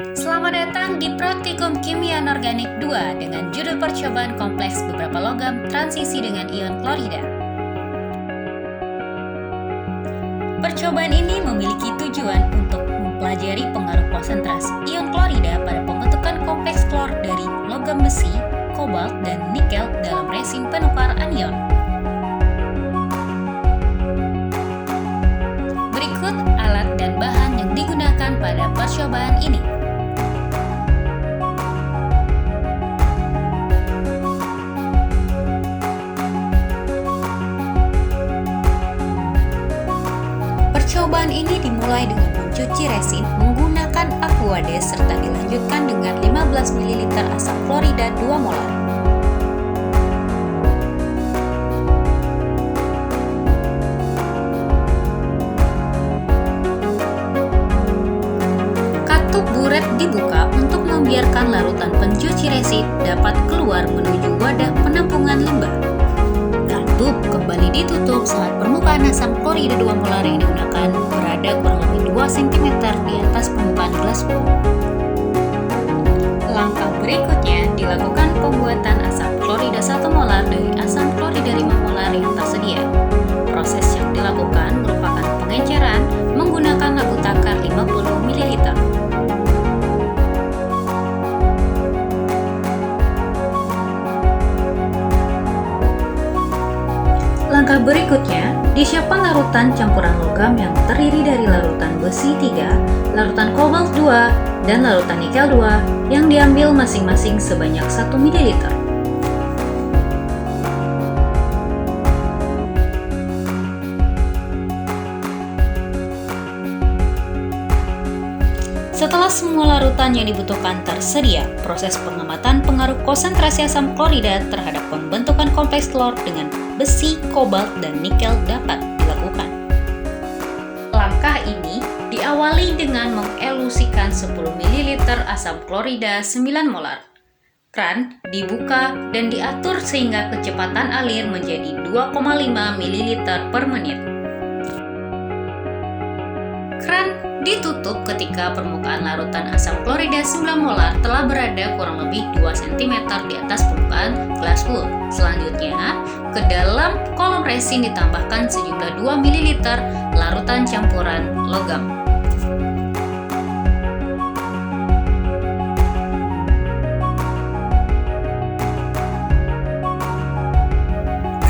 Selamat datang di Praktikum Kimia Anorganik 2 dengan judul percobaan kompleks beberapa logam transisi dengan ion klorida. Percobaan ini memiliki tujuan untuk mempelajari pengaruh konsentrasi ion klorida pada pembentukan kompleks klor dari logam besi, kobalt, dan nikel dalam resin penukar anion. Berikut alat dan bahan yang digunakan pada percobaan ini. Percobaan ini dimulai dengan mencuci resin menggunakan Aquades serta dilanjutkan dengan 15 ml asam klorida 2 molar. Katup buret dibuka untuk membiarkan larutan pencuci resin dapat keluar menuju wadah penampungan limbah. Katup kembali ditutup saat permukaan asam klorida 2 molar yang digunakan berada kurang lebih 2 cm di atas permukaan gelas bol. Langkah berikutnya dilakukan pembuatan asam klorida 1 molar dari asam klorida 5 molar yang tersedia. Proses yang dilakukan merupakan pengenceran menggunakan labu takar 50 ml. Langkah berikutnya, disiapkan larutan campuran logam yang terdiri dari larutan besi 3, larutan kobalt 2, dan larutan nikel 2 yang diambil masing-masing sebanyak 1 ml. Setelah semua larutan yang dibutuhkan tersedia, proses pengamatan pengaruh konsentrasi asam klorida terhadap pembentukan kompleks klor dengan besi, kobalt, dan nikel dapat dilakukan. Langkah ini diawali dengan mengelusikan 10 ml asam klorida 9 molar. Kran dibuka dan diatur sehingga kecepatan alir menjadi 2,5 ml per menit. Kran ditutup ketika permukaan larutan asam klorida 9 molar telah berada kurang lebih 2 cm di atas permukaan gelas wool. Selanjutnya, ke dalam kolom resin ditambahkan sejumlah 2 ml larutan campuran logam.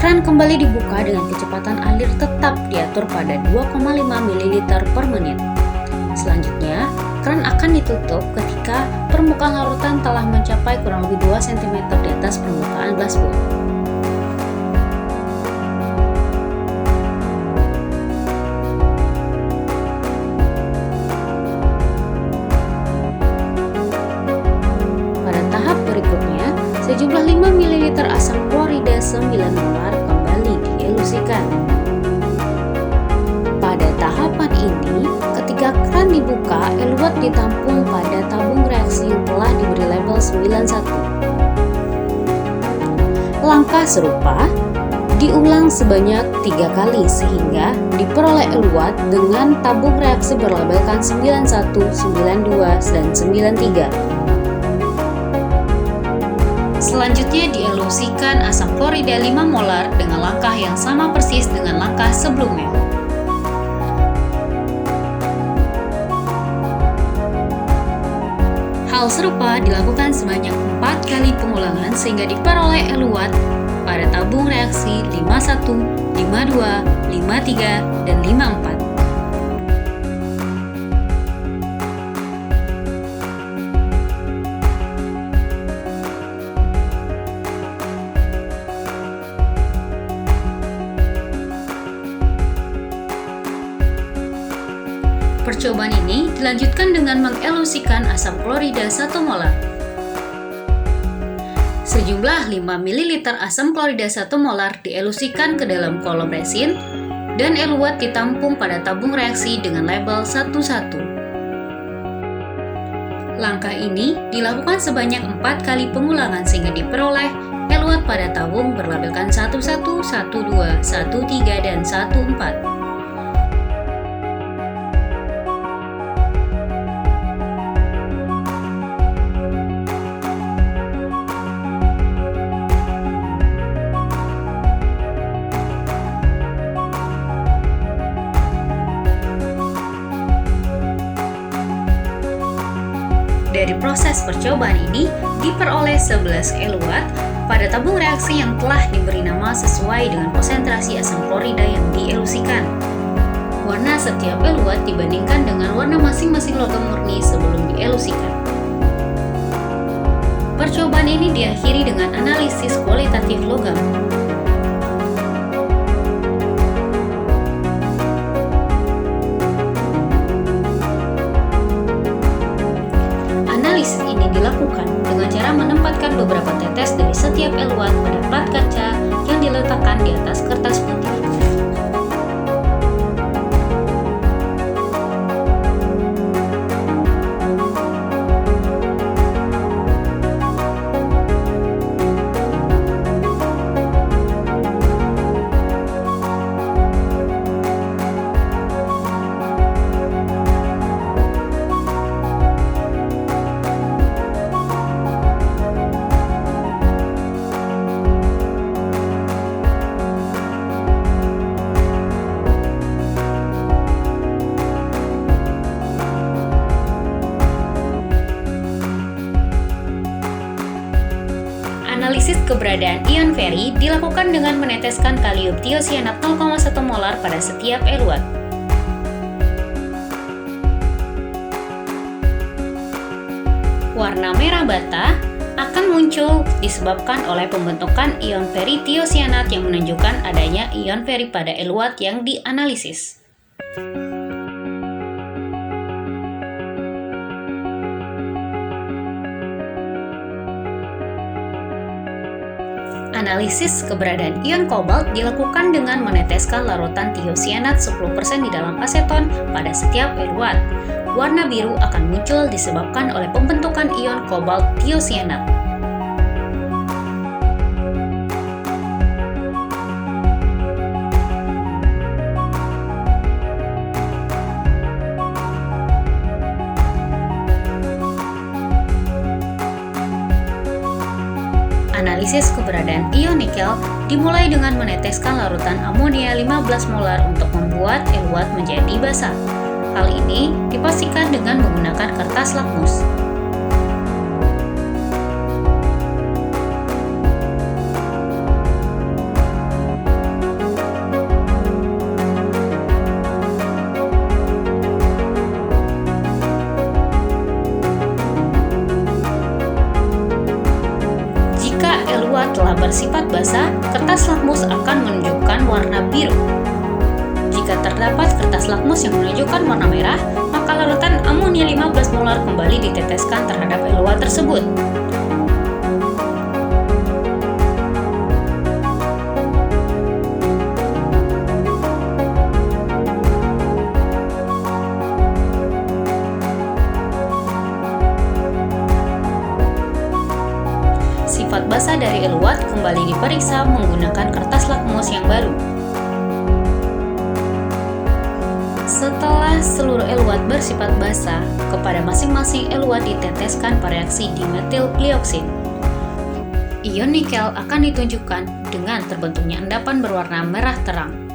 Kran kembali dibuka dengan kecepatan alir tetap diatur pada 2,5 ml per menit. Selanjutnya, kran akan ditutup ketika permukaan larutan telah mencapai kurang lebih 2 cm di atas permukaan gelas bowl. Pada tahap berikutnya, sejumlah 5 ml asam klorida 9 molar kembali dielusikan. Pada tahapan ini, ketika kran dibuka, eluat ditampung pada tabung reaksi yang telah diberi label 91. Langkah serupa diulang sebanyak 3 kali sehingga diperoleh eluat dengan tabung reaksi berlabelkan 91, 92, dan 93. Selanjutnya dielusikan asam klorida 5 molar dengan langkah yang sama persis dengan langkah sebelumnya. Hal serupa dilakukan sebanyak 4 kali pengulangan sehingga diperoleh eluat pada tabung reaksi 51, 52, 53, dan 54. Percobaan ini dilanjutkan dengan mengelusikan asam klorida 1 molar. Sejumlah 5 ml asam klorida 1 molar dielusikan ke dalam kolom resin dan eluat ditampung pada tabung reaksi dengan label 11. Langkah ini dilakukan sebanyak 4 kali pengulangan sehingga diperoleh eluat pada tabung berlabelkan 11, 12, 13, dan 14. Dari proses percobaan ini, diperoleh 11 eluat pada tabung reaksi yang telah diberi nama sesuai dengan konsentrasi asam klorida yang dielusikan. Warna setiap eluat dibandingkan dengan warna masing-masing logam murni sebelum dielusikan. Percobaan ini diakhiri dengan analisis kualitatif logam. Analisis ini dilakukan dengan cara menempatkan beberapa tetes dari setiap eluat pada plat kaca yang diletakkan di atas kertas putih. Analisis keberadaan ion feri dilakukan dengan meneteskan kalium tiosianat 0,1 molar pada setiap eluat. Warna merah bata akan muncul disebabkan oleh pembentukan ion feri tiosianat yang menunjukkan adanya ion feri pada eluat yang dianalisis. Analisis keberadaan ion kobalt dilakukan dengan meneteskan larutan tiosianat 10% di dalam aseton pada setiap eluat. Warna biru akan muncul disebabkan oleh pembentukan ion kobalt tiosianat. Analisis keberadaan ion nikel dimulai dengan meneteskan larutan amonia 15 molar untuk membuat eluat menjadi basah. Hal ini dipastikan dengan menggunakan kertas lakmus. Telah bersifat basah, kertas lakmus akan menunjukkan warna biru. Jika terdapat kertas lakmus yang menunjukkan warna merah, maka larutan amonia 15 molar kembali diteteskan terhadap eluat tersebut. Sifat basah dari eluat kembali diperiksa menggunakan kertas lakmus yang baru. Setelah seluruh eluat bersifat basah, kepada masing-masing eluat diteteskan reaksi dimetil plioksid. Ion nikel akan ditunjukkan dengan terbentuknya endapan berwarna merah terang.